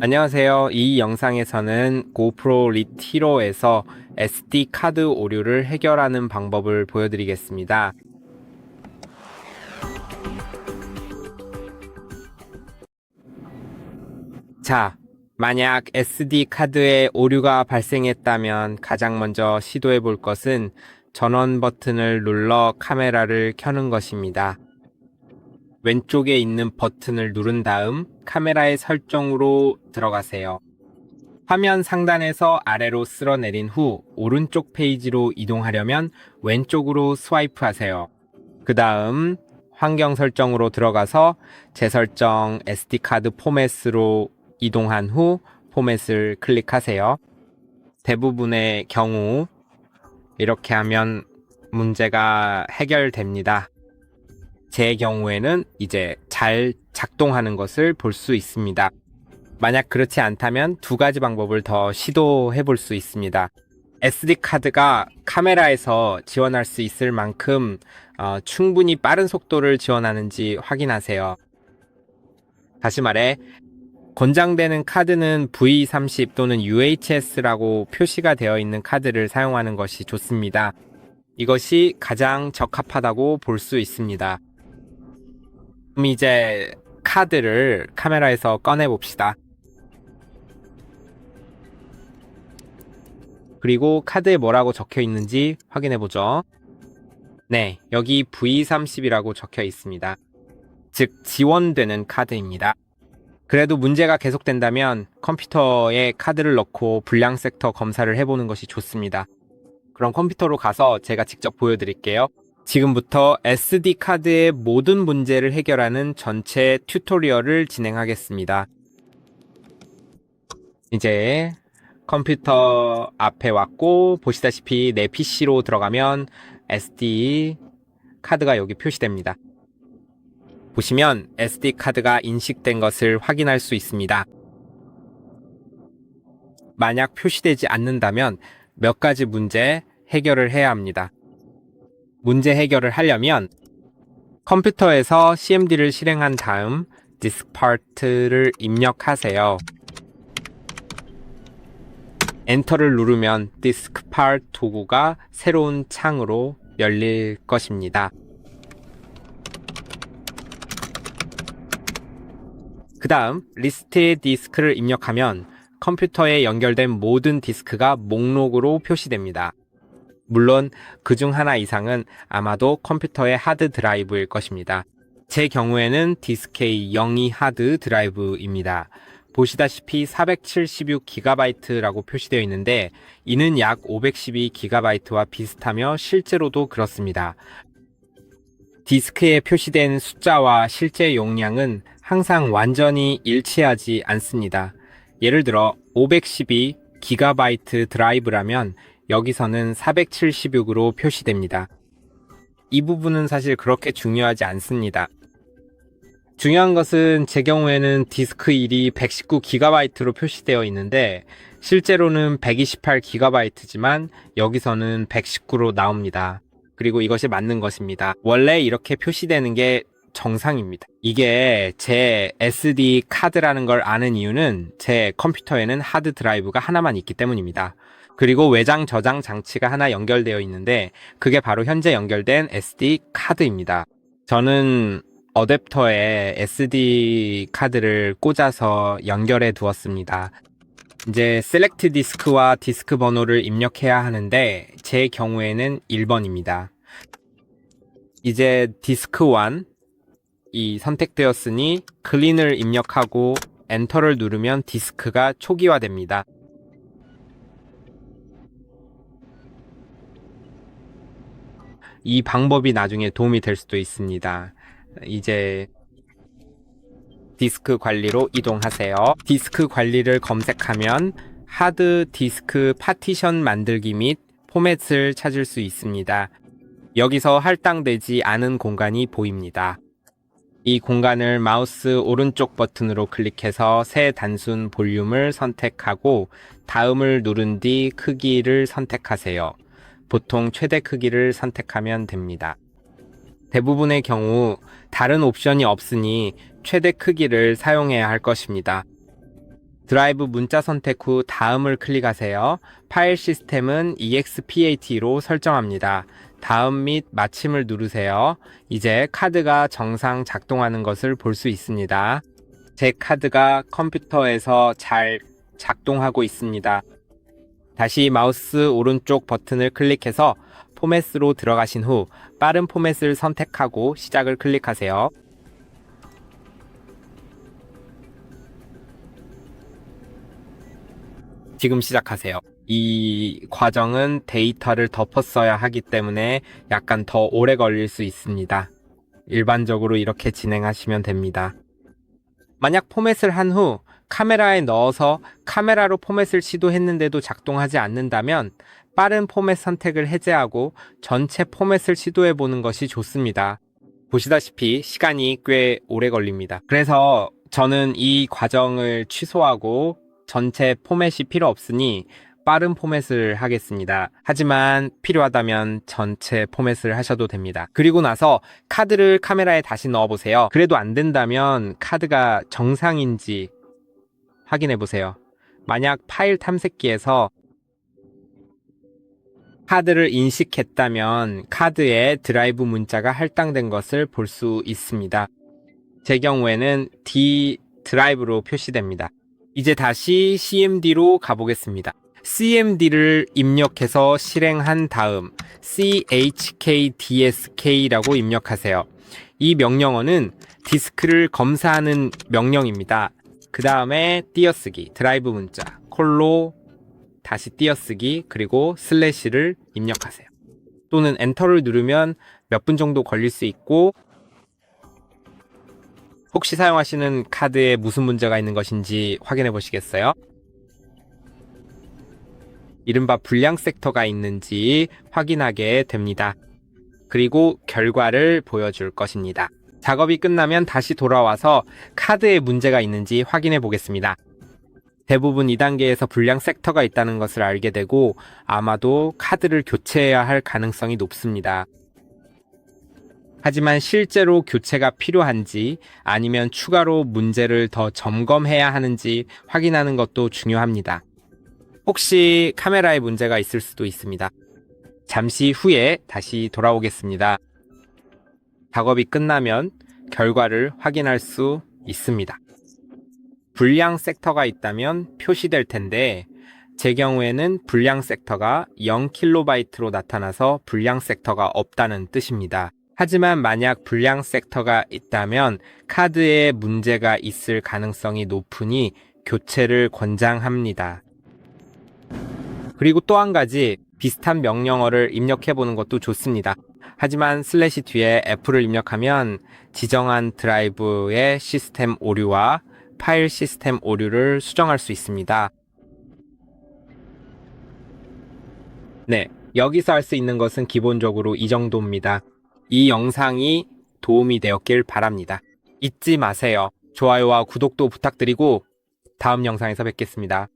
안녕하세요. 이 영상에서는 고프로 리티로에서 SD 카드 오류를 해결하는 방법을 보여드리겠습니다. 자, 만약 SD 카드에 오류가 발생했다면 가장 먼저 시도해 볼 것은 전원 버튼을 눌러 카메라를 켜는 것입니다. 왼쪽에 있는 버튼을 누른 다음 카메라의 설정으로 들어가세요. 화면 상단에서 아래로 쓸어내린 후 오른쪽 페이지로 이동하려면 왼쪽으로 스와이프 하세요. 그 다음 환경 설정으로 들어가서 재설정 SD카드 포맷으로 이동한 후 포맷을 클릭하세요. 대부분의 경우 이렇게 하면 문제가 해결됩니다. 제 경우에는 이제 잘 작동하는 것을 볼 수 있습니다. 만약 그렇지 않다면 두 가지 방법을 더 시도해 볼 수 있습니다. SD카드가 카메라에서 지원할 수 있을 만큼 충분히 빠른 속도를 지원하는지 확인하세요. 다시 말해, 권장되는 카드는 V30 또는 UHS라고 표시가 되어 있는 카드를 사용하는 것이 좋습니다. 이것이 가장 적합하다고 볼 수 있습니다. 그럼 이제 카드를 카메라에서 꺼내 봅시다. 그리고 카드에 뭐라고 적혀 있는지 확인해 보죠. 네, 여기 V30이라고 적혀 있습니다. 즉, 지원되는 카드입니다. 그래도 문제가 계속된다면 컴퓨터에 카드를 넣고 불량 섹터 검사를 해보는 것이 좋습니다. 그럼 컴퓨터로 가서 제가 직접 보여드릴게요. 지금부터 SD카드의 모든 문제를 해결하는 전체 튜토리얼을 진행하겠습니다. 이제 컴퓨터 앞에 왔고 보시다시피 내 PC로 들어가면 SD 카드가 여기 표시됩니다. 보시면 SD 카드가 인식된 것을 확인할 수 있습니다. 만약 표시되지 않는다면 몇 가지 문제 해결을 해야 합니다. 문제 해결을 하려면 컴퓨터에서 CMD를 실행한 다음 디스크 파트를 입력하세요. 엔터를 누르면 디스크 파트 도구가 새로운 창으로 열릴 것입니다. 그 다음 리스트의 디스크를 입력하면 컴퓨터에 연결된 모든 디스크가 목록으로 표시됩니다. 물론 그중 하나 이상은 아마도 컴퓨터의 하드 드라이브일 것입니다. 제 경우에는 디스케이 02 하드 드라이브입니다. 보시다시피 476GB라고 표시되어 있는데 이는 약 512GB와 비슷하며 실제로도 그렇습니다. 디스크에 표시된 숫자와 실제 용량은 항상 완전히 일치하지 않습니다. 예를 들어 512GB 드라이브라면 여기서는 476으로 표시됩니다. 이 부분은 사실 그렇게 중요하지 않습니다. 중요한 것은 제 경우에는 디스크 1이 119GB로 표시되어 있는데 실제로는 128GB지만 여기서는 119로 나옵니다. 그리고 이것이 맞는 것입니다. 원래 이렇게 표시되는 게 정상입니다. 이게 제 SD 카드라는 걸 아는 이유는 제 컴퓨터에는 하드 드라이브가 하나만 있기 때문입니다. 그리고 외장 저장 장치가 하나 연결되어 있는데 그게 바로 현재 연결된 SD 카드입니다. 저는 어댑터에 SD 카드를 꽂아서 연결해 두었습니다. 이제 셀렉트 디스크와 디스크 번호를 입력해야 하는데 제 경우에는 1번입니다. 이제 디스크 1이 선택되었으니 클린을 입력하고 엔터를 누르면 디스크가 초기화됩니다. 이 방법이 나중에 도움이 될 수도 있습니다. 이제 디스크 관리로 이동하세요. 디스크 관리를 검색하면 하드 디스크 파티션 만들기 및 포맷을 찾을 수 있습니다. 여기서 할당되지 않은 공간이 보입니다. 이 공간을 마우스 오른쪽 버튼으로 클릭해서 새 단순 볼륨을 선택하고 다음을 누른 뒤 크기를 선택하세요. 보통 최대 크기를 선택하면 됩니다. 대부분의 경우 다른 옵션이 없으니 최대 크기를 사용해야 할 것입니다. 드라이브 문자 선택 후 다음을 클릭하세요. 파일 시스템은 EXPAT로 설정합니다. 다음 및 마침을 누르세요. 이제 카드가 정상 작동하는 것을 볼 수 있습니다. 제 카드가 컴퓨터에서 잘 작동하고 있습니다. 다시 마우스 오른쪽 버튼을 클릭해서 포맷으로 들어가신 후 빠른 포맷을 선택하고 시작을 클릭하세요. 지금 시작하세요. 이 과정은 데이터를 덮었어야 하기 때문에 약간 더 오래 걸릴 수 있습니다. 일반적으로 이렇게 진행하시면 됩니다. 만약 포맷을 한 후 카메라에 넣어서 카메라로 포맷을 시도했는데도 작동하지 않는다면 빠른 포맷 선택을 해제하고 전체 포맷을 시도해 보는 것이 좋습니다. 보시다시피 시간이 꽤 오래 걸립니다. 그래서 저는 이 과정을 취소하고 전체 포맷이 필요 없으니 빠른 포맷을 하겠습니다. 하지만 필요하다면 전체 포맷을 하셔도 됩니다. 그리고 나서 카드를 카메라에 다시 넣어보세요. 그래도 안 된다면 카드가 정상인지 확인해 보세요. 만약 파일 탐색기에서 카드를 인식했다면 카드에 드라이브 문자가 할당된 것을 볼 수 있습니다. 제 경우에는 D 드라이브로 표시됩니다. 이제 다시 CMD로 가보겠습니다. CMD를 입력해서 실행한 다음 chkdsk라고 입력하세요. 이 명령어는 디스크를 검사하는 명령입니다. 그 다음에 띄어쓰기, 드라이브 문자, 콜로 다시 띄어쓰기, 그리고 슬래시를 입력하세요. 또는 엔터를 누르면 몇 분 정도 걸릴 수 있고 혹시 사용하시는 카드에 무슨 문제가 있는 것인지 확인해 보시겠어요? 이른바 불량 섹터가 있는지 확인하게 됩니다. 그리고 결과를 보여줄 것입니다. 작업이 끝나면 다시 돌아와서 카드에 문제가 있는지 확인해 보겠습니다. 대부분 2단계에서 불량 섹터가 있다는 것을 알게 되고 아마도 카드를 교체해야 할 가능성이 높습니다. 하지만 실제로 교체가 필요한지 아니면 추가로 문제를 더 점검해야 하는지 확인하는 것도 중요합니다. 혹시 카메라에 문제가 있을 수도 있습니다. 잠시 후에 다시 돌아오겠습니다. 작업이 끝나면 결과를 확인할 수 있습니다. 불량 섹터가 있다면 표시될 텐데 제 경우에는 불량 섹터가 0KB 나타나서 불량 섹터가 없다는 뜻입니다. 하지만 만약 불량 섹터가 있다면 카드에 문제가 있을 가능성이 높으니 교체를 권장합니다. 그리고 또 한 가지 비슷한 명령어를 입력해 보는 것도 좋습니다. 하지만 슬래시 뒤에 F를 입력하면 지정한 드라이브의 시스템 오류와 파일 시스템 오류를 수정할 수 있습니다. 네, 여기서 할 수 있는 것은 기본적으로 이 정도입니다. 이 영상이 도움이 되었길 바랍니다. 잊지 마세요. 좋아요와 구독도 부탁드리고 다음 영상에서 뵙겠습니다.